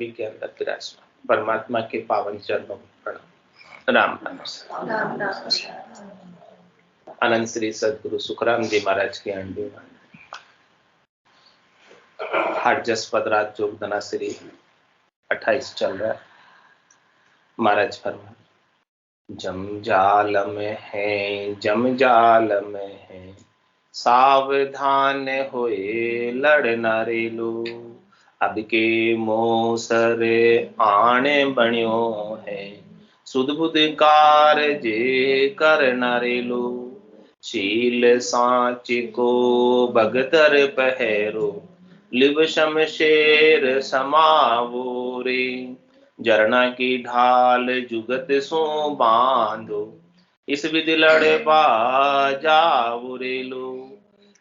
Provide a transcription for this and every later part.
सभी के अंदर विराजमान परमात्मा के पावन चरणों में प्रणाम। राम राम। अनंत श्री सदगुरु सुखराम जी महाराज की आंडी हाट जसपद राज जोग धनाश्री 28 चल रहा है। महाराज फरमा जमजाल में है, जमजाल में है, सावधान होए लड़ नारेलो, अब के मोसर आने बण्यो है, सुध बुध कारजे कर नारेलो, शील सांच को भगतर पहरो, लिव शमशेर समावो रे, जरना की ढाल जुगत सो बांधो, इस विधि लड़े बाजाओ रे लो,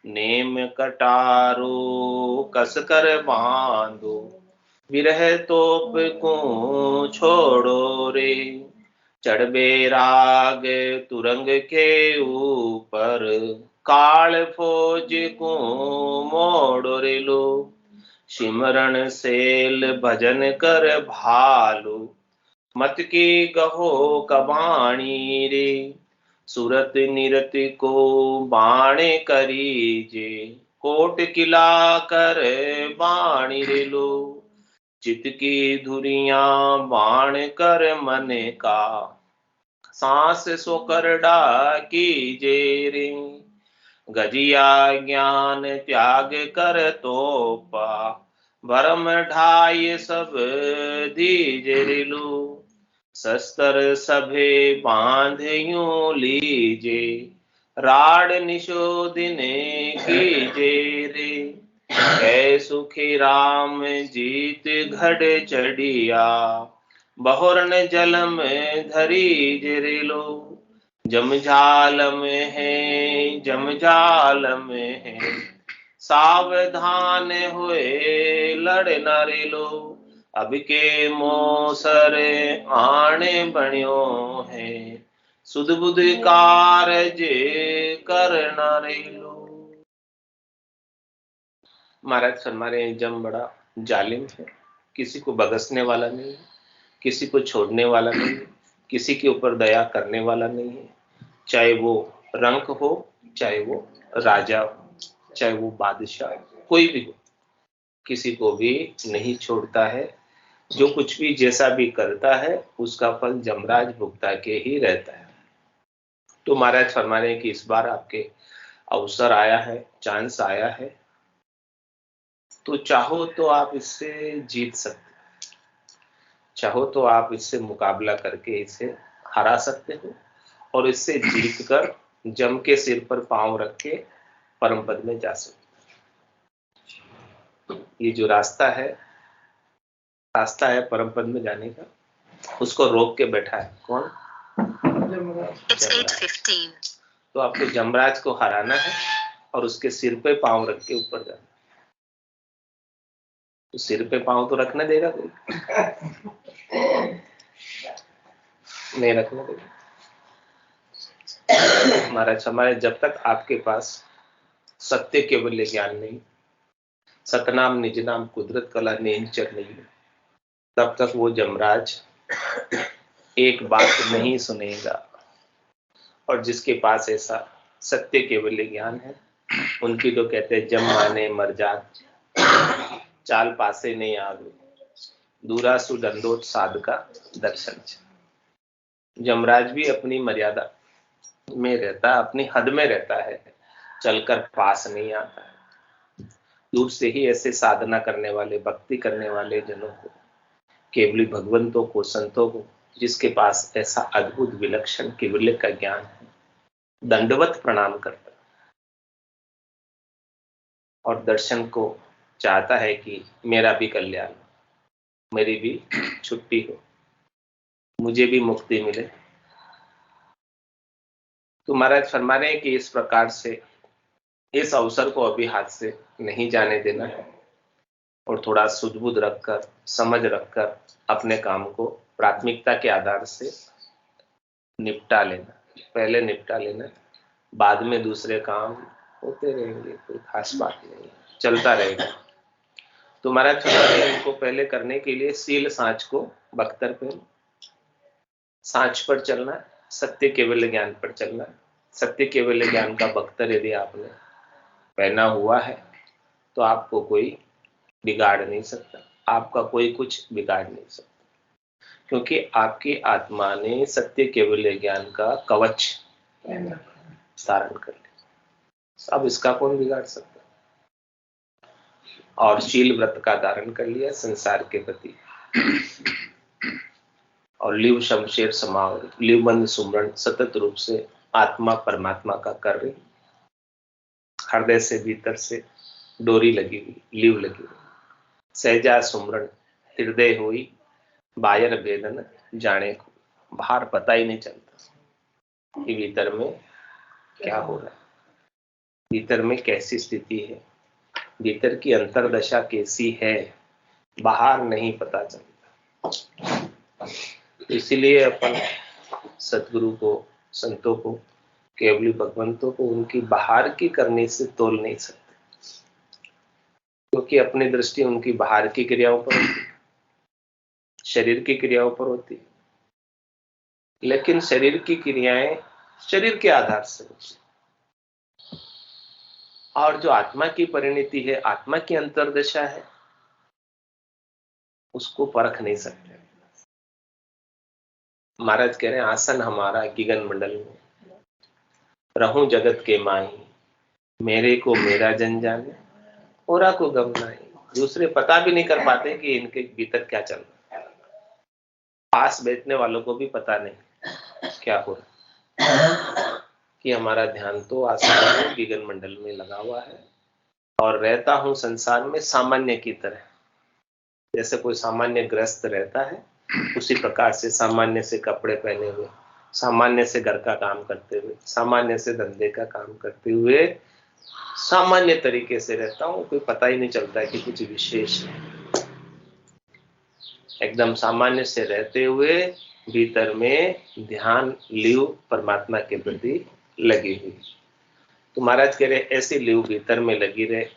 नेम कटारो कस कर बांधो, विरह तोप को छोड़ो रे, चढ़ बेराग तुरंग के ऊपर, काल फौज को मोड़ो रे लो, सिमरण सेल भजन कर भालो, मत की कहो कबाणी रे, सुरत निरत को बाणे करीजे, कोट किला कर बाणी रे लो, चित की धुरियां बाण कर मन का, सांस सो कर कीजे रे, गजिया ज्ञान त्याग कर तोपा, भरम ढाई सब दीजे रे लो, शस्त्र सभे बांध यूं लीजे, राड निशोदिन कीजे रे, ऐ सुखी राम जीत घड़ चढ़िया, बहुरन जल में धरी रे लो, जमजाल में है, जमजाल में है, सावधान हुए लड़ नारे लो, अब के मोसर आने बण्यो है, सुध बुध कारज कर नारे लो। महाराज फरमा रहे हैं जम बड़ा जालिम है, किसी को बगसने वाला नहीं है, किसी को छोड़ने वाला नहीं है, किसी के ऊपर दया करने वाला नहीं है, चाहे वो रंक हो, चाहे वो राजा हो, चाहे वो बादशाह, कोई भी हो, किसी को भी नहीं छोड़ता है। जो कुछ भी जैसा भी करता है उसका फल जमराज भुगता के ही रहता है। तो महाराज फरमा रहे हैं कि इस बार आपके अवसर आया है, चांस आया है, तो चाहो तो आप इससे जीत सकते, चाहो तो आप इससे मुकाबला करके इसे हरा सकते हो और इससे जीत कर जम के सिर पर पांव रख के परम पद में जा सकते हो। ये जो रास्ता है परम पद में जाने का, उसको रोक के बैठा है कौन? तो आपको जमराज को हराना है और उसके सिर पे पांव रख के ऊपर जाना। तो सिर पे पांव तो रखने देगा कोई? नहीं रखने देगा। महाराज हमारे जब तक आपके पास सत्य केवल ज्ञान नहीं, सतनाम निज नाम कुदरत कला नेंचर नहीं, तब तक वो जमराज एक बात नहीं सुनेगा। और जिसके पास ऐसा सत्य केवल ज्ञान है, उनकी तो कहते हैं जम माने मर जात, चाल पासे नहीं आवे, दूरा सुदंडोत साधका दर्शन। जमराज भी अपनी मर्यादा में रहता, अपनी हद में रहता है, चलकर पास नहीं आता है। दूर से ही ऐसे साधना करने वाले, भक्ति करने वाले जनों को, केवली भगवंतों को, संतों को, जिसके पास ऐसा अद्भुत विलक्षण केवल्य का ज्ञान है, दंडवत प्रणाम करता और दर्शन को चाहता है कि मेरा भी कल्याण, मेरी भी छुट्टी हो, मुझे भी मुक्ति मिले। तो महाराज फरमा रहे हैं कि इस प्रकार से इस अवसर को अभी हाथ से नहीं जाने देना है और थोड़ा सुध-बुध रखकर, समझ रखकर अपने काम को प्राथमिकता के आधार से निपटा लेना। पहले निपटा लेना, बाद में दूसरे काम होते रहेंगे, कोई खास बात नहीं, चलता रहेगा। तो महाराज इनको पहले करने के लिए सील सांच को बख्तर पे सांच पर चलना है, सत्य केवल ज्ञान पर चलना है। सत्य केवल ज्ञान का बख्तर यदि आपने पहना हुआ है तो आपको कोई बिगाड़ नहीं सकता, आपका कोई कुछ बिगाड़ नहीं सकता, क्योंकि आपकी आत्मा ने सत्य केवल ज्ञान का कवच धारण कर लिया। अब इसका कौन बिगाड़ सकता? और शील व्रत का धारण कर लिया संसार के प्रति, और लिव शमशेर समावर, लिव बंद सुमरण सतत रूप से आत्मा परमात्मा का कर रही, हृदय से भीतर से डोरी लगी हुई, लिव लगी हुई, सहजा सुमरण हृदय हुई, बायर वेदन जाने को, बाहर पता ही नहीं चलता कि भीतर में क्या हो रहा है, भीतर में कैसी स्थिति है, भीतर की अंतरदशा कैसी है, बाहर नहीं पता चलता। इसीलिए अपन सतगुरु को, संतों को, केवली भगवंतों को उनकी बाहर की करने से तोल नहीं सकते, क्योंकि अपनी दृष्टि उनकी बाहर की क्रियाओं पर होती, शरीर की क्रियाओं पर होती, लेकिन शरीर की क्रियाएं शरीर के आधार से होती, और जो आत्मा की परिणति है, आत्मा की अंतर्दशा है, उसको परख नहीं सकते। महाराज कह रहे हैं आसन हमारा गगन मंडल में, रहूं जगत के माही, मेरे को मेरा जन जाने, औरा को गम नहीं। दूसरे पता भी नहीं कर पाते कि इनके भीतर क्या चल रहा है, पास बैठने वालों को भी पता नहीं क्या हो रहा है, कि हमारा ध्यान तो आसन में गगन मंडल में लगा हुआ है, और रहता हूं संसार में सामान्य की तरह। जैसे कोई सामान्य ग्रस्त रहता है, उसी प्रकार से सामान्य से कपड़े पहने हुए, सामान्य से घर का काम करते हुए, सामान्य से धंधे का काम करते हुए, सामान्य तरीके से रहता हूं, कोई पता ही नहीं चलता है कि कुछ विशेष है। एकदम सामान्य से रहते हुए भीतर में ध्यान लिव परमात्मा के प्रति लगी हुई। तो महाराज कह रहे ऐसी लिव भीतर में लगी रहे,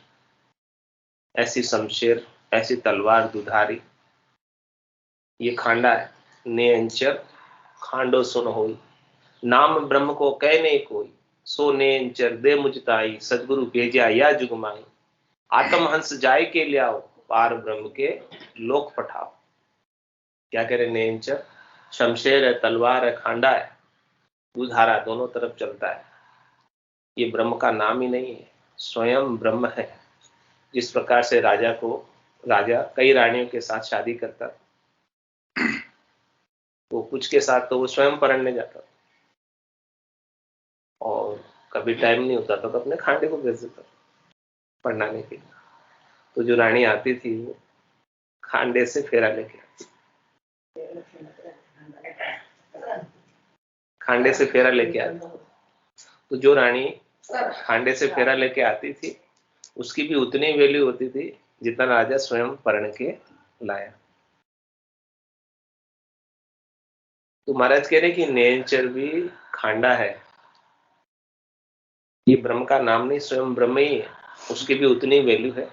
ऐसी शमशेर, ऐसी तलवार दुधारी, ये खांडा है, ने अंचर खांडो सुन होई, नाम ब्रह्म को कह नहीं कोई, सो ने अंचर दे मुझताई, सदगुरु भेजा या जुगमाई, आत्म हंस जाय के ले आओ, पार ब्रह्म के लोक पठाओ। क्या कह रहे ने अंचर, शमशेर है, तलवार है, खांडा है, दुधारा, दोनों तरफ चलता है। ये ब्रह्म का नाम ही नहीं है, स्वयं ब्रह्म है। जिस प्रकार से राजा कई रानियों के साथ शादी करता, तो कुछ के साथ तो वो स्वयं पढ़ने जाता, और कभी टाइम नहीं होता तो अपने खांडे को भेज देता पढ़ाने के लिए। तो जो रानी आती थी वो खांडे से फेरा लेके आती, खांडे से फेरा लेके आती। तो जो रानी खांडे से फेरा लेके आती थी, उसकी भी उतनी वैल्यू होती थी जितना राजा स्वयं पढ़ के लाया। तो महाराज कह रहे कि नेचर भी खांडा है, ये ब्रह्म का नाम नहीं, स्वयं ब्रह्म ही है, उसकी भी उतनी वैल्यू है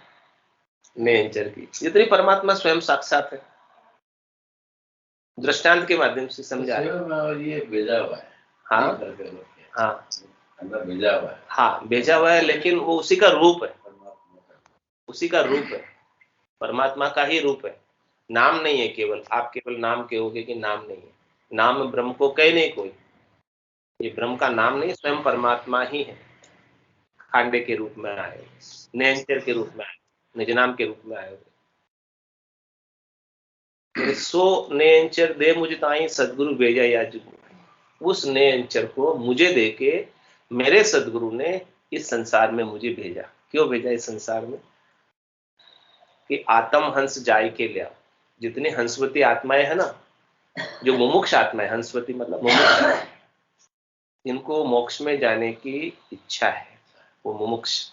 नेचर की जितनी परमात्मा स्वयं साक्षात है। दृष्टांत के माध्यम से समझा ये भेजा हुआ है। हाँ हाँ भेजा हुआ है, हाँ भेजा हुआ है, लेकिन वो उसी का रूप है, उसी का रूप है, परमात्मा का ही रूप है, नाम नहीं है। केवल आप केवल नाम कहोगे कि नाम नहीं है, नाम ब्रह्म को कहे नहीं कोई, ये ब्रह्म का नाम नहीं, स्वयं परमात्मा ही है। खांडे के रूप में आए, नेंचर के रूप में आए, निजनाम के रूप में आए हुए। सो नेंचर दे मुझे ताई, सदगुरु भेजा या जुगु, उस नेंचर को मुझे देके मेरे सदगुरु ने इस संसार में मुझे भेजा। क्यों भेजा इस संसार में? कि आत्म हंस जाय के लिया। जितनी हंसवती आत्माएं है ना, जो मुमुक्ष आत्माएं, हंसवती मतलब मुमुक्ष, जिनको मोक्ष में जाने की इच्छा है, वो मुमुक्ष।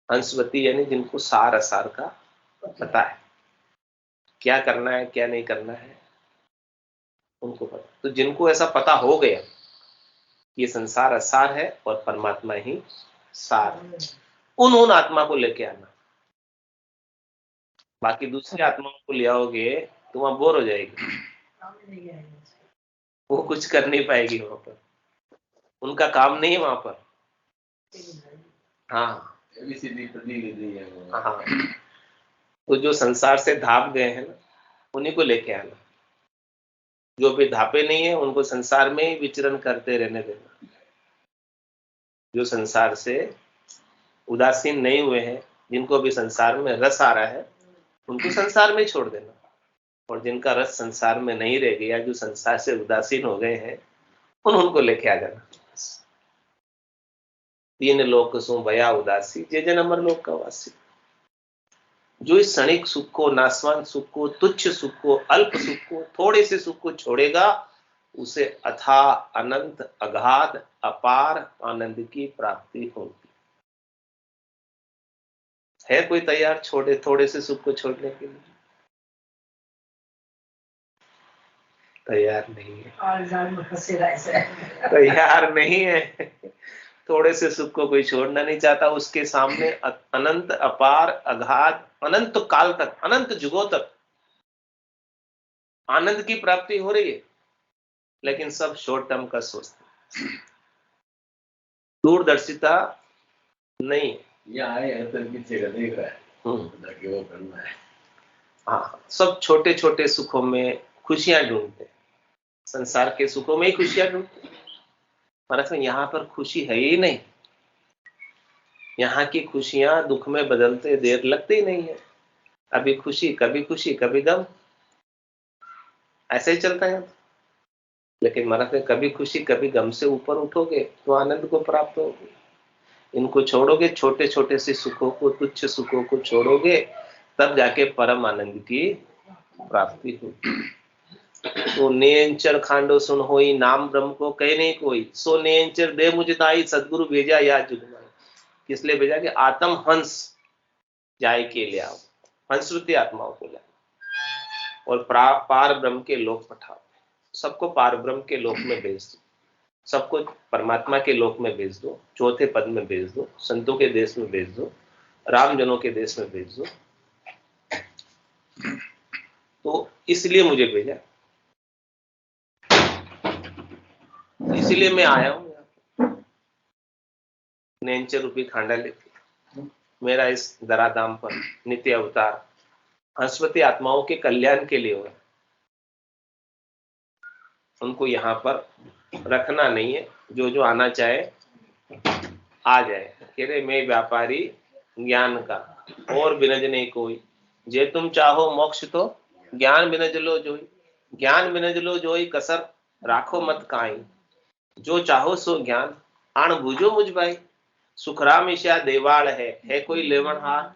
हंसवती यानी जिनको सार असार का पता है, क्या करना है क्या नहीं करना है उनको पता। तो जिनको ऐसा पता हो गया ये संसार असार है और परमात्मा ही सार है, उन आत्मा को लेके आना। बाकी दूसरी आत्माओं को ले आओगे तो वहां बोर हो जाएगी, वो कुछ कर नहीं पाएगी वहां पर, उनका काम नहीं है वहां पर। हाँ हाँ, तो जो संसार से धाप गए हैं ना, उन्हीं को लेके आना। जो भी धापे नहीं है उनको संसार में ही विचरण करते रहने देना। जो संसार से उदासीन नहीं हुए हैं, जिनको भी संसार में रस आ रहा है, उनको संसार में छोड़ देना। और जिनका रस संसार में नहीं रह गया, जो संसार से उदासीन हो गए हैं, उनको लेके आ जाना। तीन लोक सु भया उदासी, जे जन अमर लोक का वासी। जो इस क्षणिक सुख को, नासवान सुख को, तुच्छ सुख को, अल्प सुख को, थोड़े से सुख को छोड़ेगा, उसे अथा अनंत अगाध अपार आनंद की प्राप्ति होगी। है कोई तैयार छोड़े थोड़े से सुख को छोड़ने के लिए? तैयार नहीं है, तैयार नहीं है। थोड़े से सुख को कोई छोड़ना नहीं चाहता। उसके सामने अनंत अपार अगाध अनंत काल तक, अनंत युगों तक आनंद की प्राप्ति हो रही है, लेकिन सब शॉर्ट टर्म का सोचते, दूरदर्शिता नहीं। यहाँ आए हैं तो पीछे का देख रहा है, ताकि वो करना है। हाँ, सब छोटे छोटे सुखों में खुशियां ढूंढते, संसार के सुखों में ही खुशियां ढूंढते। पर यहाँ पर खुशी है ही नहीं। यहाँ की खुशियां दुख में बदलते देर लगती ही नहीं है। अभी खुशी, कभी गम, ऐसे ही चलता है। लेकिन महाराज में कभी खुशी कभी गम से ऊपर उठोगे तो आनंद को प्राप्त होगे। इनको छोड़ोगे, छोटे छोटे से सुखों को, तुच्छ सुखों को छोड़ोगे, तब जाके परम आनंद की प्राप्ति होगी। तो नेंचर खांडो सुन होई, नाम ब्रह्म को कहे नहीं कोई, सो नेंचर दे मुझे ताई, सदगुरु भेजा या जुगमाई। किस लिए भेजा? कि आत्म हंस जाय के ले आओ, हंसरूपी आत्माओं को लाओ और पार ब्रह्म के लोक पठाओ। सबको पार ब्रह्म के लोक में भेज दो, सबको परमात्मा के लोक में भेज दो, चौथे पद में भेज दो, संतों के देश में भेज दो, रामजनों के देश में भेज दो। तो इसलिए मुझे भेजा, इसलिए मैं आया हूं नेंचर रूपी खांडा लेके। मेरा इस धराधाम पर नित्य अवतार हंसवती आत्माओं के कल्याण के लिए हुआ। उनको यहाँ पर रखना नहीं है, जो जो आना चाहे आ जाए। कह रहे मैं व्यापारी ज्ञान का और बिनज नहीं कोई, जे तुम चाहो मोक्ष तो ज्ञान बिनज लो जोई, ज्ञान बिनज लो जोई, कसर राखो मत काई, जो चाहो सो ज्ञान आण बूझो मुझ भाई, सुखराम ईशा देवाल है कोई लेवन हार,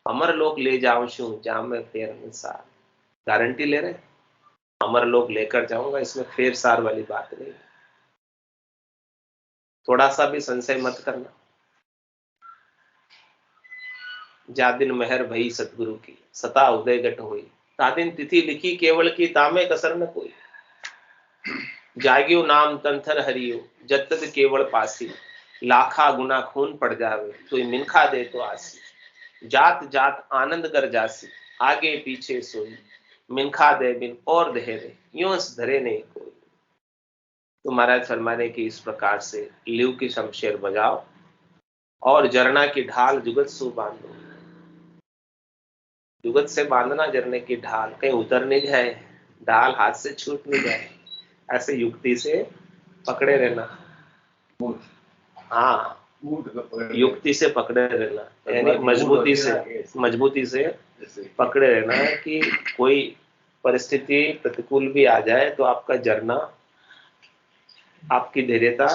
अमर लोक ले जाऊं शू जा में फेर सार। गारंटी ले रहे, अमर लोक लेकर जाऊंगा, इसमें फेर सार वाली बात नहीं। थोड़ा सा भी संशय मत करना। जा दिन मेहर भई सतगुरु की, सता उदय घट हुई, ता दिन तिथि लिखी केवल की, तामे कसर न कोई, जाग्यो नाम तंथर हरियो, जत तद केवल पासी, लाखा गुना खून पड़ जावे, तो मिनखा दे तो आसी, जात जात आनंद कर जासी, आगे पीछे सोई, मिनखा दे बिन और धरे, यूं धरे नहीं कोई। तो महाराज फरमाने की इस प्रकार से लिव की शमशेर बजाओ और जरना की ढाल जुगत सु बांधो। जुगत से बांधना जरने की ढाल, कहीं उतर नहीं जाए, ढाल हाथ से छूट नहीं जाए, ऐसे युक्ति से पकड़े रहना। हाँ, युक्ति से पकड़े रहना, यानी मजबूती से पकड़े रहना है कि कोई परिस्थिति प्रतिकूल भी आ जाए तो आपका जरना, आपकी धैर्यता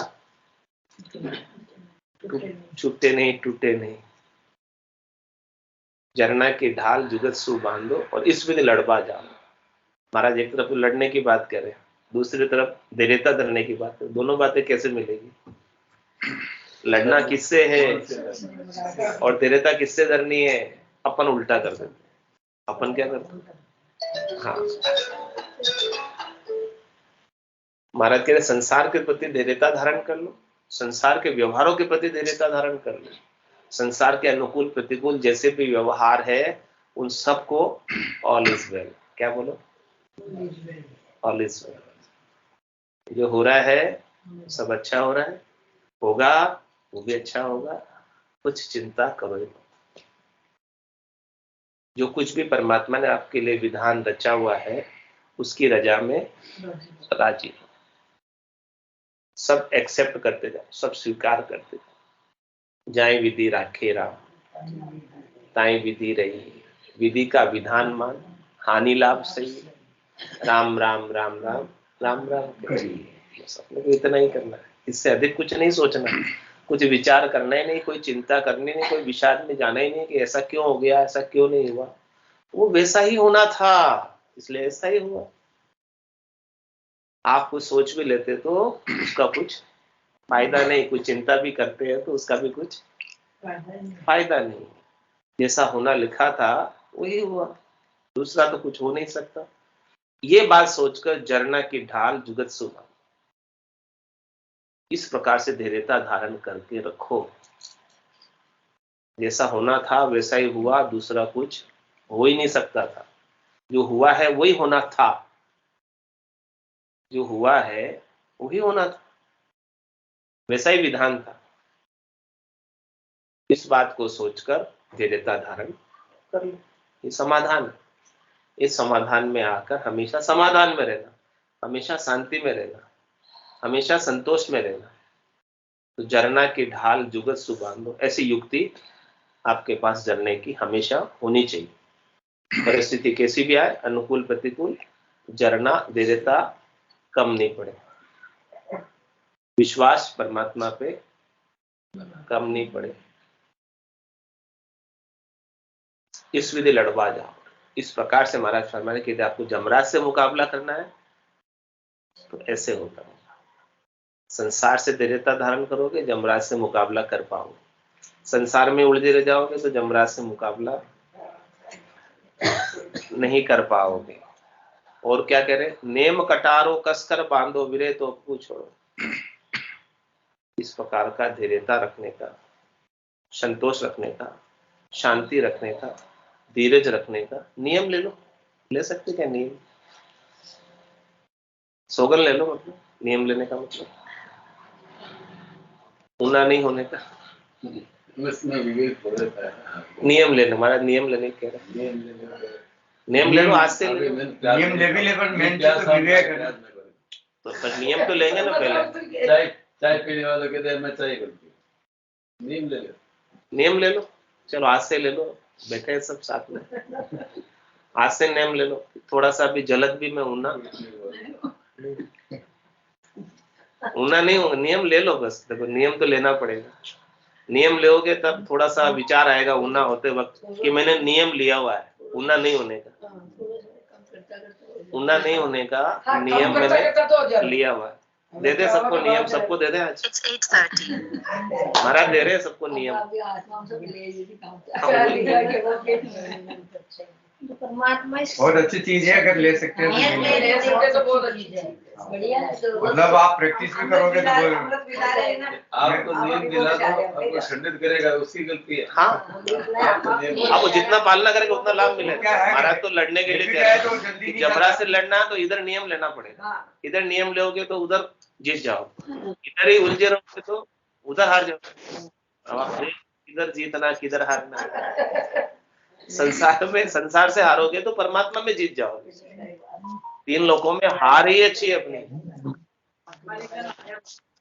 छूटे नहीं, टूटे नहीं। जरना की ढाल जुगत सु बांधो और इस विधि लड़बा जाओ। महाराज एक तरफ लड़ने की बात कर रहे हैं, दूसरी तरफ धैर्यता धरने की बात है। दोनों बातें कैसे मिलेगी? लड़ना किससे है और धैर्यता किससे धरनी है? अपन उल्टा कर देते। अपन क्या करते? हाँ, महाराज कह रहे संसार के प्रति धैर्यता धारण कर लो, संसार के व्यवहारों के प्रति धैर्यता धारण कर लो। संसार के अनुकूल प्रतिकूल जैसे भी व्यवहार है उन सबको ऑल इज वेल, क्या बोलो, ऑल इज वेल। जो हो रहा है सब अच्छा हो रहा है, होगा वो भी अच्छा होगा, कुछ चिंता करो ही मत। जो कुछ भी परमात्मा ने आपके लिए विधान रचा हुआ है उसकी रजा में राजी हो, सब एक्सेप्ट करते जाओ, सब स्वीकार करते जाओ। जाए विधि राखे राम, ताई विधि रही, विधि का विधान मान, हानि लाभ सही, राम राम राम राम राम राम करिए। बस अपने को इतना ही करना है, इससे अधिक कुछ नहीं सोचना, कुछ विचार करना ही नहीं, कोई चिंता करनी नहीं, कोई विषाद में जाना ही नहीं कि ऐसा क्यों हो गया, ऐसा क्यों नहीं हुआ। वो वैसा ही होना था इसलिए ऐसा ही हुआ। आप कुछ सोच भी लेते तो उसका कुछ फायदा नहीं, कुछ चिंता भी करते हैं तो उसका भी कुछ फायदा नहीं। जैसा होना लिखा था वही हुआ, दूसरा तो कुछ हो नहीं सकता। ये बात सोचकर झरना की ढाल जुगत सुना, इस प्रकार से धैर्यता धारण करके रखो। जैसा होना था वैसा ही हुआ, दूसरा कुछ हो ही नहीं सकता था। जो हुआ है वही होना था, जो हुआ है वही होना था, वैसा ही विधान था। इस बात को सोचकर धैर्यता धारण कर लो, ये समाधान है। इस समाधान में आकर हमेशा समाधान में रहना, हमेशा शांति में रहना, हमेशा संतोष में रहना। तो झरना की ढाल जुगत सुबांधो, ऐसी युक्ति आपके पास झरने की हमेशा होनी चाहिए। परिस्थिति कैसी भी आए, अनुकूल प्रतिकूल, झरना धैर्यता कम नहीं पड़े, विश्वास परमात्मा पे कम नहीं पड़े। इस विधि लड़वा जाओ। इस प्रकार से महाराज फरमाने कि यदि आपको जमराज से मुकाबला करना है तो ऐसे होता है। संसार से धैर्यता धारण करोगे, जमराज से मुकाबला कर पाओगे। संसार में उलझे रह जाओगे तो जमराज से मुकाबला नहीं कर पाओगे। और क्या कह रहे, नेम कटारो कसकर बांधो, विरे तो पूछो। इस प्रकार का धैर्यता रखने का, संतोष रखने का, शांति रखने का, धीरज रखने का नियम ले लो। ले सकते क्या नियम, सौगन ले लो। मतलब नियम लेने का मतलब ऊना नहीं होने का, नियम लेना। हमारा नियम लेने कह रहे, नियम ले लो, आज से ले लो। नियम ले भी ले, पर मेन चीज तो विवेक है। तो पर नियम तो लेंगे ना पहले। चाय पीने वालों कहते हैं मैं चाय करती हूँ, नियम ले लो, नियम ले लो। चलो आज से ले लो, बैठे सब साथ में, आज से नियम ले लो। थोड़ा सा भी जलद भी मैं ऊना नहीं हूँ, नियम ले लो बस। देखो नियम तो लेना पड़ेगा, नियम लोगे तब थोड़ा सा विचार आएगा ऊना होते वक्त कि मैंने नियम लिया हुआ है। ऊना नहीं होने का, ऊना नहीं होने का नियम मैंने लिया हुआ है। दे दे सबको नियम, सबको दे दे आज। महाराज दे रहे सबको नियम। बहुत अच्छी चीज है, अगर ले सकते हैं तो बहुत अच्छी है। मतलब आप प्रैक्टिस भी करोगे तो आपको नियम दिला दो, आपको खंडित करेगा उसकी गलती है। हाँ, आपको जितना पालना करेगा उतना लाभ मिलेगा। महाराज तो लड़ने के लिए कह रहे हैं, जबरा से लड़ना है तो इधर नियम लेना पड़ेगा। इधर नियम लोगे तो उधर जीत जाओ, इधर ही उलझे रहोगे तो उधर हार जाओ। अब आप किधर जीतना किधर हारना। संसार से हारोगे तो परमात्मा में जीत जाओगे। तीन लोगों में हार ही अच्छी है अपनी।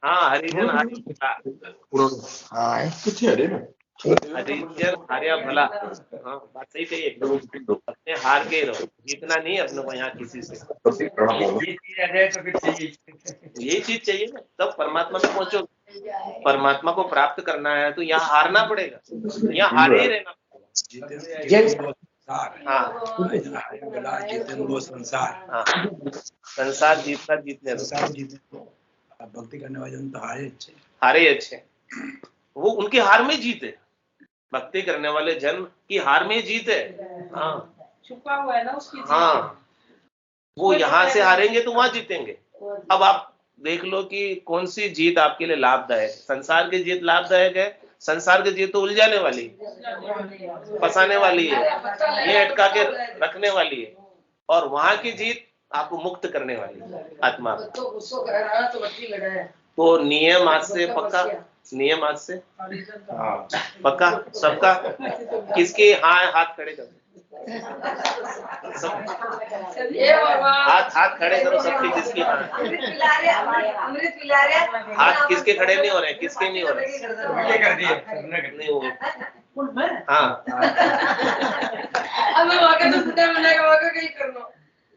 हाँ, हरिजन हरिजन हारिया भला। हाँ, बात सही कही एकदम। अपने हार के रहो, जीतना नहीं अपने को यहाँ किसी से। यही चीज चाहिए ना, तब परमात्मा में पहुंचो। परमात्मा को प्राप्त करना है तो यहाँ हारना पड़ेगा, यहाँ हार ही रहना। संसार जीतना जीतने दो। भक्ति करने वाले तो हारे अच्छे, वो उनकी हार में जीते। भक्ति करने वाले जन की हार में जीते। हाँ, छुपा हुआ है ना उसकी। हाँ, वो यहाँ से हारेंगे तो वहां जीतेंगे। अब आप देख लो कि कौन सी जीत आपके लिए लाभदायक है। संसार की जीत लाभदायक है, संसार की जीत तो उलझाने वाली है, फंसाने वाली है, ये अटका के रखने वाली है, और वहां की जीत आपको मुक्त करने वाली है आत्मा। तो नियम आज से पक्का, नियम आज से पक्का सबका। किसके हाँ हाथ खड़े करो, सब हाथ खड़े करो सबके। किसकी हाथ किसके खड़े नहीं हो रहे, किसके नहीं हो रहे? नहीं हो हाँ,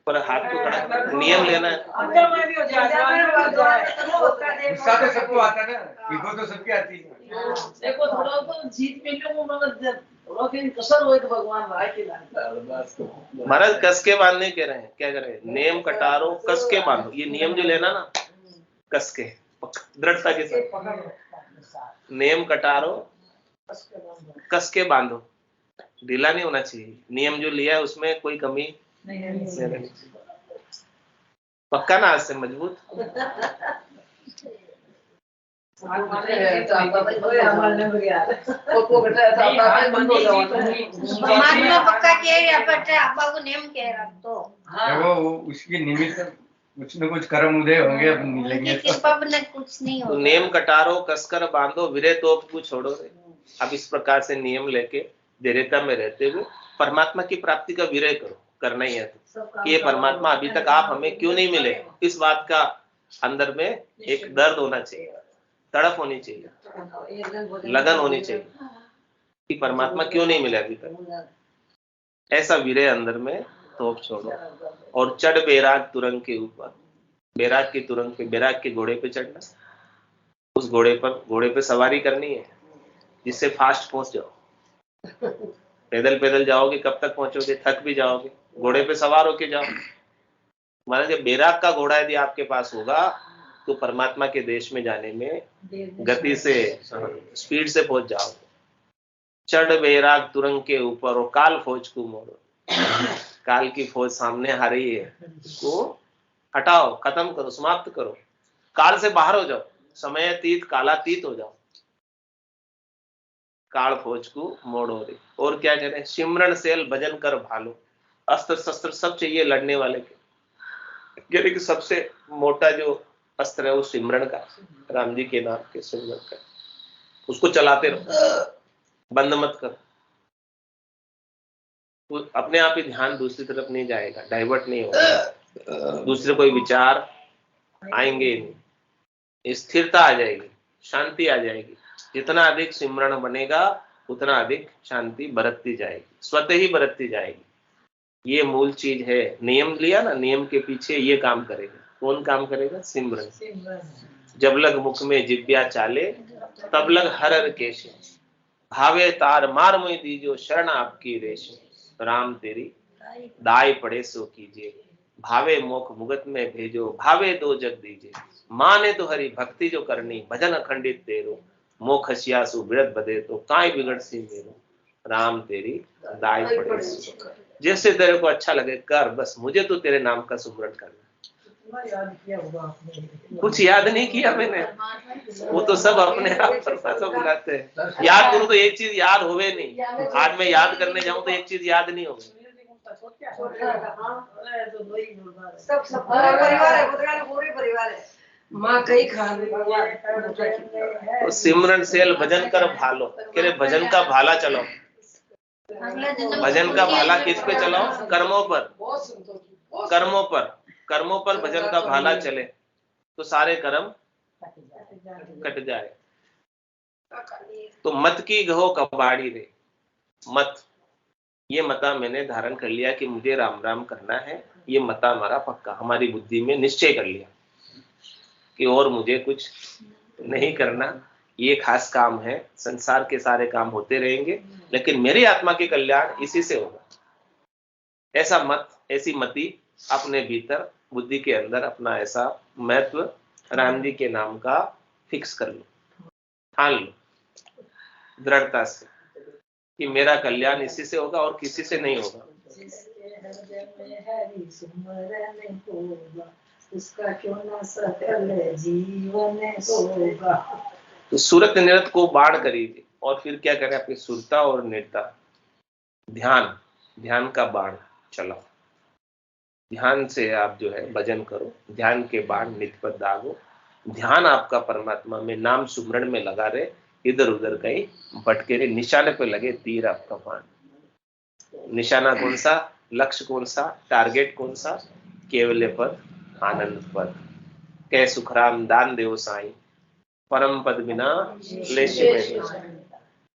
पर हाथ को खड़ा, नियम लेना है। गुस्सा तो सबको आता है ना, ईगो तो सबकी आती है। देखो थोड़ा तो जीत पे क्यों मगर लेकिन कसर होए तो भगवान राय के लाए। महाराज कस के बांधने कह रहे हैं, क्या कह रहे हैं? नेम कटारो कस के बांधो। ये नियम जो लेना ना, कस के दृढ़ता के साथ नेम कटारो कस के बांधो, ढीला नहीं होना चाहिए। नियम जो लिया है उसमें कोई कमी नहीं, पक्का ना आज से मजबूत। पक्का तो वो उसकी निमित्त कुछ न कुछ कर्म उदय होंगे, अब मिलेंगे कुछ नहीं तो नेम कटारो कसकर बांधो, विरह तोप को छोड़ो रे। अब इस प्रकार से नियम लेके धैर्यता में रहते हुए परमात्मा की प्राप्ति का विरह करो, करना ही है। तो ये परमात्मा अभी तक आप हमें क्यों नहीं मिले, इस बात का अंदर में एक दर्द होना चाहिए, तड़प होनी चाहिए, लगन होनी चाहिए कि परमात्मा क्यों नहीं मिले अभी तक। ऐसा विरह अंदर में तोप छोड़ो और चढ़ बैराग तुरंग के ऊपर। बैराग की तुरंग पे, बैराग के घोड़े पे चढ़ना, उस घोड़े पे सवारी करनी है जिससे फास्ट पहुंच जाओ। पैदल पैदल जाओगे कब तक पहुंचोगे, थक भी जाओगे। घोड़े पे सवार होके जाओ। मान लीजिए बैराग का घोड़ा यदि आपके पास होगा तो परमात्मा के देश में जाने में गति से, स्पीड से पहुंच जाओगे। चढ़ बैराग तुरंग के ऊपर और काल फौज को मोड़ो। काल की फौज सामने आ रही है, को हटाओ, खत्म करो, समाप्त करो, काल से बाहर हो जाओ, समय अतीत कालातीत हो जाओ, काल फौज को मोड़ो रे। और क्या कह रहे हैं? सिमरन सेल भजन कर भालो। अस्त्र शस्त्र सब चाहिए लड़ने वाले के, यानी कि सबसे मोटा जो अस्त्र है वो सिमरन का, राम जी के नाम के सिमरन का, उसको चलाते रहो, बंद मत करो। तो अपने आप ही ध्यान दूसरी तरफ नहीं जाएगा, डाइवर्ट नहीं होगा, दूसरे कोई विचार आएंगे नहीं, स्थिरता आ जाएगी, शांति आ जाएगी। जितना अधिक सिमरण बनेगा उतना अधिक शांति बरतती जाएगी, स्वतः ही बरतती जाएगी। ये मूल चीज है। नियम लिया ना, नियम के पीछे ये काम करेगा। कौन काम करेगा? सिमरन। जब लग मुख में जिब्या चाले तब लग हर हर केश, भावे तार मार मुई दीजो शरण आपकी रेश। राम तेरी दाई पड़े सो कीजिए, भावे मोख मुगत में भेजो, भावे दो जग दीजिए। माने तो हरि भक्ति जो करनी, भजन अखंडित तेरो, मोख हसियासु बिरत बदे तो काय बिगड़ सी मेरो। राम तेरी दाई पड़े सो, जैसे तेरे को अच्छा लगे कर, बस मुझे तो तेरे नाम का सुमरन करना। कुछ याद नहीं किया मैंने, वो तो सब अपने आप परमात्मा बुलाते हैं। याद करूं तो एक चीज याद होवे नहीं, आज मैं याद करने जाऊं तो एक चीज याद नहीं होगी। तो सिमरन सेल भजन कर भालो, कह रहे भजन का भाला चलाओ। भजन का भाला किस पे चलाओ? कर्मों पर, कर्मों पर, कर्मों पर भजन का भाला चले तो सारे कर्म कट जाए। तो मत की गहो कबाड़ी रे, मत, ये मता मैंने धारण कर लिया कि मुझे राम राम करना है। ये मता हमारा पक्का, हमारी बुद्धि में निश्चय कर लिया कि और मुझे कुछ नहीं करना। ये खास काम है, संसार के सारे काम होते रहेंगे लेकिन मेरी आत्मा के कल्याण इसी से होगा। ऐसा मत, ऐसी मति अपने भीतर बुद्धि के अंदर अपना ऐसा महत्व राम जी के नाम का फिक्स कर लो, ठान लो दृढ़ता से कि मेरा कल्याण इसी से होगा और किसी से नहीं होगा। इसका क्यों ना सफल जीवन होगा। तो सूरत निरत को बाण करिए और फिर क्या करें, अपनी सुरता और निरता, ध्यान, ध्यान का बाण चलाओ। ध्यान से आप जो है भजन करो, ध्यान के बाण नित पर दागो। ध्यान आपका परमात्मा में, नाम सुमरण में लगा रहे, इधर उधर कहीं भटके रहे, निशाने पे लगे तीर आपका बाण। निशाना कौन सा, लक्ष्य कौन सा, टारगेट कौन सा, केवल्य पद, आनंद पद। कै सुखराम दान देव साईं, परम पद बिना क्लेश में।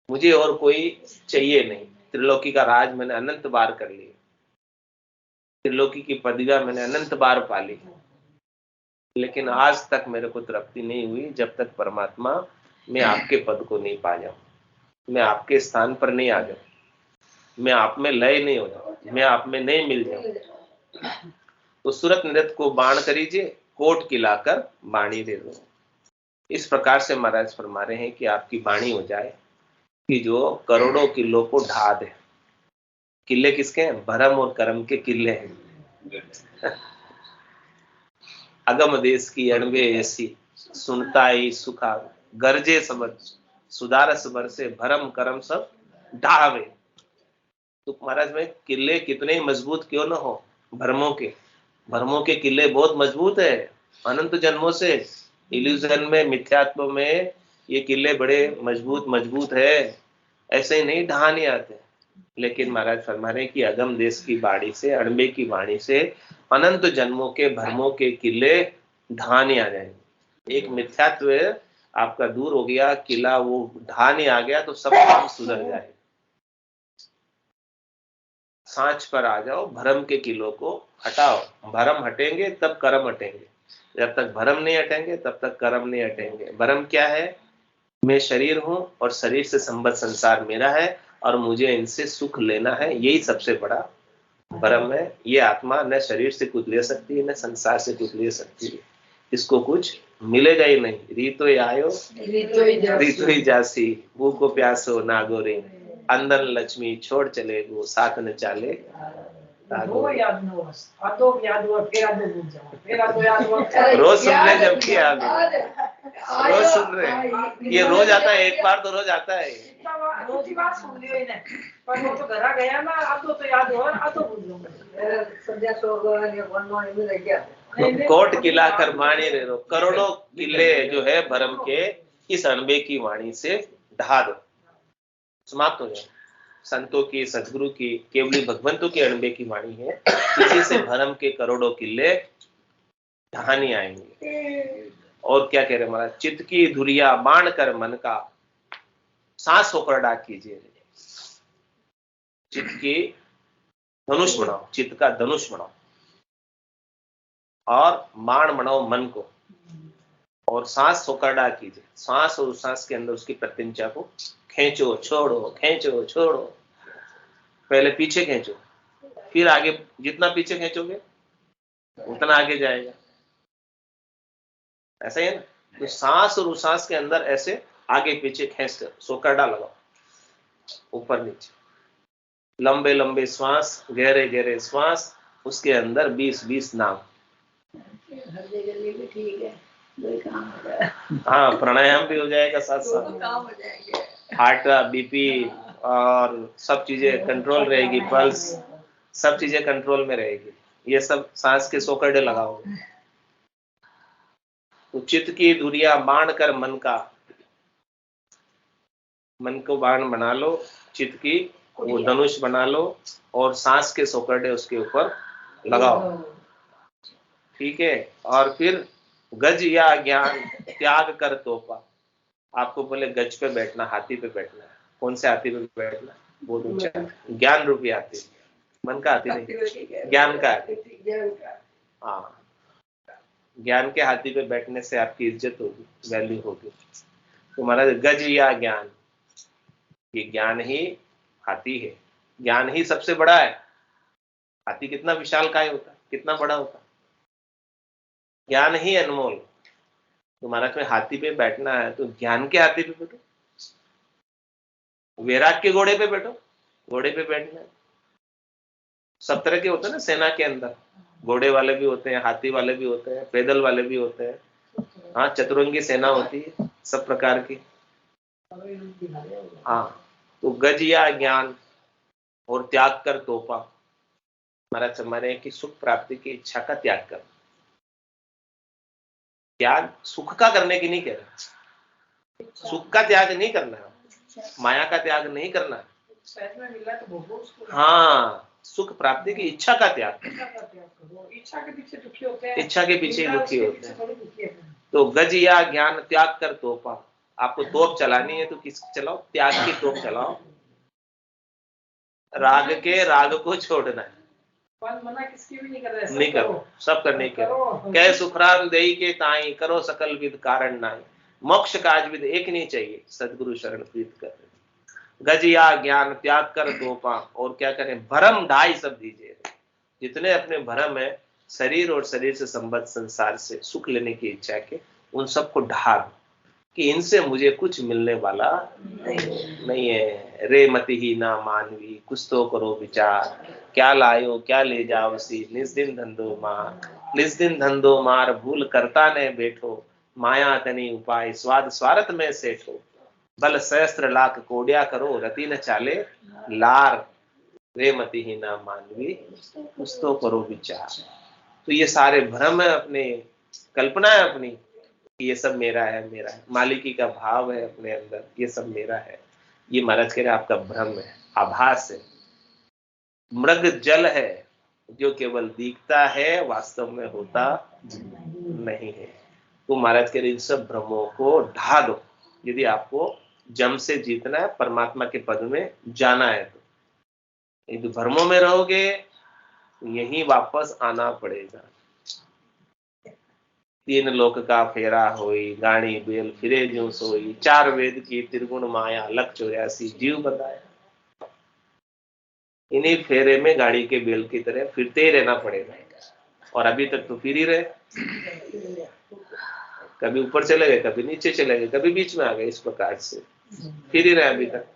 मुझे और कोई चाहिए नहीं। त्रिलोकी का राज मैंने अनंत बार कर लिया, त्रिलोकी की पदवियां मैंने अनंत बार पाली, लेकिन आज तक मेरे को तृप्ति नहीं हुई जब तक परमात्मा मैं आपके पद को नहीं पा जाऊं, मैं आपके स्थान पर नहीं आ जाऊं, मैं आप में लय नहीं हो जाऊं, मैं आप में नहीं मिल जाऊं। तो सूरत नृत्य को बाण करीजिए, कोट खिलाकर बाणी दे दो। इस प्रकार से महाराज फरमा रहे हैं कि आपकी बाणी हो जाए कि जो करोड़ों किलों को ढा दे। किले किसके हैं, भरम और कर्म के किले हैं। अगम देश की अणवे ऐसी, सुनता ही सुखा, गरजे समझ सुधारस बरसे, भरम कर्म सब ढावे। तो महाराज में किले कितने ही मजबूत क्यों न हो, भरमों के किले बहुत मजबूत है। अनंत जन्मों से इल्यूजन में, मिथ्यात्व में ये किले बड़े मजबूत है, ऐसे ही नहीं ढहा नहीं आते। लेकिन महाराज फरमा रहे कि अगम देश की बाणी से, अणबे की वाणी से अनंत जन्मों के भरमों के किले ढहाने आ जाएंगे। एक मिथ्यात्व आपका दूर हो गया, किला वो ढहाने आ गया तो सब काम सुधर जाए। सांच पर आ जाओ, भरम के किलों को हटाओ। भरम हटेंगे तब कर्म हटेंगे, जब तक भरम नहीं हटेंगे तब तक कर्म नहीं हटेंगे। भरम क्या है, मैं शरीर हूं और शरीर से संबद्ध संसार मेरा है और मुझे इनसे सुख लेना है, यही सबसे बड़ा भरम है। ये आत्मा न शरीर से कुछ ले सकती है, न संसार से कुछ ले सकती है, इसको कुछ मिलेगा ही नहीं। रीतो आयो रीतो ही जासी, भूखो प्यासो नागोरे, अंदर लक्ष्मी छोड़ चले गो, साथ न चाले रोज सुन रहे, जबकि आप रोज सुन रहे, ये रोज आता है, एक बार तो रोज आता है। रोज ही बात सुन लियो इन्हें, पर वो तो घर गया ना, अब तो याद हो, अब तो भूल जाऊंगा। संध्या सो गया, कोट किला कर वाणी रे रो, करोड़ों किले जो है भरम के इस अणबे की वाणी से ढहा दो, समाप्त हो जाए। संतों की, सदगुरु की, केवली भगवंतों की अणबे की वाणी है, इसी से भरम के करोड़ों किले ढहाने आएंगे। और क्या कह रहे महाराज, चित्त की धुरिया बाण कर मन का, सांस होकर डाक कीजिए। चित्त की धनुष बनाओ, चित्त का धनुष बनाओ और बाण बनाओ मन को, और सांस होकर डाक कीजिए। सांस और सांस के अंदर उसकी प्रत्यंचा को खींचो छोड़ो, खींचो छोड़ो। पहले पीछे खींचो, फिर आगे, जितना पीछे खींचोगे उतना आगे जाएगा, ऐसा ही है ना। तो सांस और सांस के अंदर ऐसे आगे पीछे खींच कर सोकरडा लगाओ, ऊपर नीचे, लंबे लंबे श्वास, गहरे गहरे श्वास, उसके अंदर 20-20 नाम। हर जगह भी ठीक है, कोई काम हो जाए। हाँ, प्राणायाम भी हो जाएगा साथ साथ, काम हो जाएंगे, हार्ट का बीपी और सब चीजें कंट्रोल रहेगी, पल्स सब चीजें कंट्रोल में रहेगी। ये सब सांस के सोकरडे लगाओगे। तो चित्त की धुरिया बाण कर मन का, मन को बाण बना लो, चित्त की वो धनुष बना लो और सांस के सोकरडे उसके ऊपर लगाओ, ठीक है। और फिर गज या ज्ञान त्याग कर तोपा। आपको बोले गज पे बैठना, हाथी पे बैठना है। कौन से हाथी पे बैठना, बहुत ऊंचा, ज्ञान रूपी हाथी, मन का हाथी नहीं, ज्ञान का हाथी। हाँ, ज्ञान के हाथी पे बैठने से आपकी इज्जत होगी, वैल्यू होगी। तो महाराज गज या ज्ञान, ये ज्ञान ही हाथी है, ज्ञान ही सबसे बड़ा है। हाथी कितना विशालकाय होता है, कितना बड़ा होता है, ज्ञान ही अनमोल। तो महाराज में हाथी पे बैठना है तो ज्ञान के हाथी पे बैठो, वैराग के घोड़े पे बैठो, घोड़े पे बैठना है। सब तरह के होते हैं ना सेना के अंदर, घोड़े वाले भी होते हैं, हाथी वाले भी होते हैं, पैदल वाले भी होते हैं। हाँ, चतुरंगी सेना होती है सब प्रकार की। हाँ, तो गज या ज्ञान और त्याग कर तोपा। महाराज हमारे कि सुख प्राप्ति की इच्छा का त्याग कर। त्याग सुख का करने की नहीं कह रहा, सुख का त्याग नहीं करना, माया का त्याग नहीं करना। हाँ, सुख प्राप्ति की इच्छा का त्याग। इच्छा के पीछे दुखी होते हैं, इच्छा के पीछे दुखी होते हैं। तो गज या ज्ञान त्याग कर तोपा। आपको तोप चलानी है तो किसकी चलाओ? त्याग की तोप चलाओ। राग के राग को छोड़ना है, मना किसकी भी नहीं कर रहे, नहीं करो, सब करने के। कह सुखराम देई के ताई, करो सकल विद कारण नाई। मोक्ष काज विद एक नहीं चाहिए, सदगुरु शरण प्रीत कर। गज या ज्ञान त्याग कर तोपा। और क्या करें? भरम ढाई सब दीजिए। जितने अपने भरम है, शरीर और शरीर से संबद्ध संसार से सुख लेने की इच्छा के, उन सबको ढा दो कि इनसे मुझे कुछ मिलने वाला नहीं है। रे मति ही ना मानवी, कुछ तो करो विचार। क्या लायो क्या ले जाओ सी, निज दिन धंधो मार। निज दिन धंधो मार, भूल करता ने बैठो। माया कनी उपाय, स्वाद स्वार्थ में सेठो। बल सहस्त्र लाख कोड्या करो, रति न चाले लार। रे मति ही ना मानवी, कुछ तो करो विचार। तो ये सारे भ्रम है अपने, कल्पना है अपनी, ये सब मेरा है, मेरा है। मालिकी का भाव है अपने अंदर, ये सब मेरा है। ये महाराज कह रहे आपका भ्रम है, आभास है, मृग जल है जो केवल दिखता है, वास्तव में होता नहीं है। तो महाराज कह रहे इन सब भ्रमों को ढा दो। यदि आपको जम से जीतना है, परमात्मा के पद में जाना है, तो यदि भ्रमों में रहोगे तो यहीं वापस आना पड़ेगा। तीन लोक का फेरा होई, गाणी बेल फिरे ज्यों सोई। चार वेद की त्रिगुण माया, लख 84 जीव बताया। इन्हीं फेरे में गाड़ी के बेल की तरह फिरते ही रहना पड़ेगा। और अभी तक तो फिर ही रहे, कभी ऊपर चले गए, कभी नीचे चले गए, कभी बीच में आ गए, इस प्रकार से फिर ही रहे अभी तक।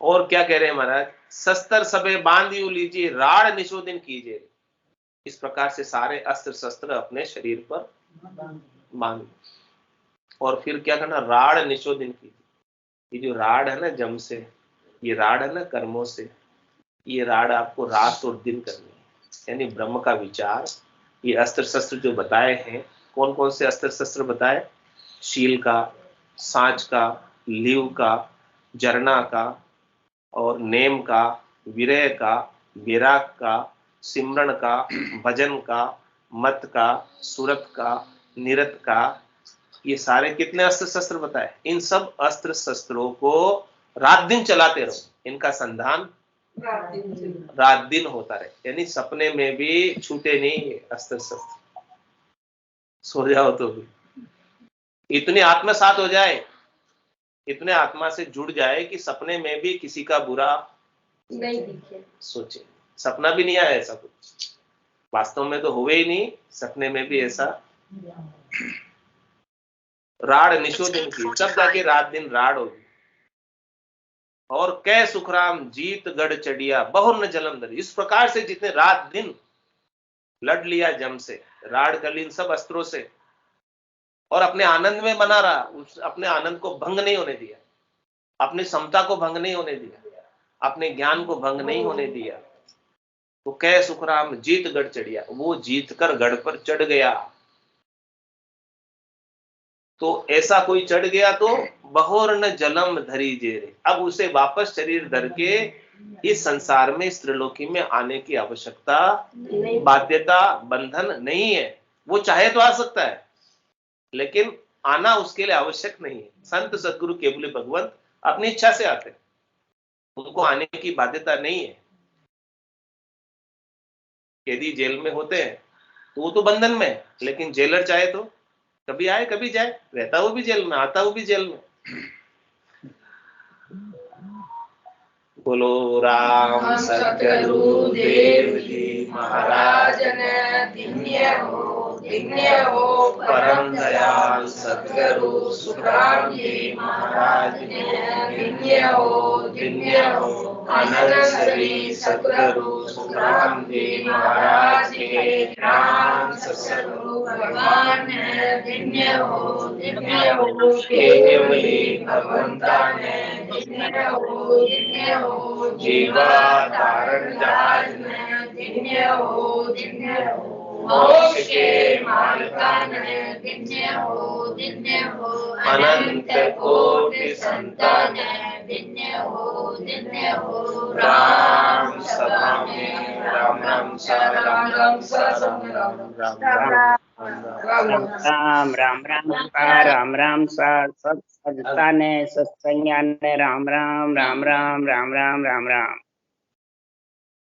और क्या कह रहे हैं महाराज? शस्त्र सबे बांधियो लीजिए, राड़ निशोधन कीजिए। इस प्रकार से सारे अस्त्र शस्त्र अपने शरीर पर बांध, और फिर क्या करना? राड़ निशोधन कीजिए। ये जो राड़ है ना जम से, ये राड़ है ना कर्मों से, ये राड़ आपको रात और दिन करनी है, यानी ब्रह्म का विचार। ये अस्त्र शस्त्र जो बताए हैं, कौन कौन से अस्त्र शस्त्र बताए? शील का, सांच का, लीव का, जरना का, और नेम का, विरह का, विराग का, सिमरण का, भजन का, मत का, सुरत का, निरत का। ये सारे कितने अस्त्र शस्त्र बताए? इन सब अस्त्र शस्त्रों को रात दिन चलाते रहो, इनका संधान रात दिन होता रहे, यानी सपने में भी छूटे नहीं अस्त्र शस्त्र। सो जाओ तो भी इतने आत्मसात हो जाए, इतने आत्मा से जुड़ जाए कि सपने में भी किसी का बुरा नहीं दिखे। सोचे, सपना भी नहीं आया ऐसा कुछ, वास्तव में तो हुए ही नहीं, सपने में भी ऐसा। राड़ निशोधन की, तब जाके रात दिन राड़ होगी। और कै सुखराम जीत गढ़ चढ़िया, बहुर न जलंधर। इस प्रकार से जितने रात दिन लड़ लिया जम से, राड़ कर ली इन सब अस्त्रों से, और अपने आनंद में बना रहा, अपने आनंद को भंग नहीं होने दिया, अपनी समता को भंग नहीं होने दिया, अपने ज्ञान को भंग नहीं होने दिया। तो कै सुखराम जीत गढ़ चढ़िया, वो जीत कर गढ़ पर चढ़ गया। तो ऐसा कोई चढ़ गया तो बहोर न जलम धरी जेरे, अब उसे वापस शरीर धर के इस संसार में, इस त्रिलोकी में आने की आवश्यकता, बाध्यता, बंधन नहीं है। वो चाहे तो आ सकता है, लेकिन आना उसके लिए आवश्यक नहीं है। संत सदगुरु केवल भगवंत अपनी इच्छा से आते हैं, उनको आने की बाध्यता नहीं है। यदि जेल में होते हैं तो वो तो बंधन में है, लेकिन जेलर चाहे तो कभी आए कभी जाए, रहता वो भी जेल में, आता वो भी जेल में। बोलो राम सतगुरु देव जी महाराज ने दिव्य हो परम दयाल सतगुरु सुखराम जी महाराज ने दिव्य हो अनंत श्री सद्गुरु सुखराम जी महाराज के ज्ञान सत्संग भगवान दिव्य हो केवली भगवंता ने दिव्य हो जीवा तारण जहाज दिव्य हो मोक्ष के मार्गान दिव्य हो अनंत कोटि संतान दिव्य हो राम सभा में राम राम सा राम राम सा राम राम राम राम सा सत्संगता ने सत्संज्ञान ने राम राम राम राम राम राम राम राम।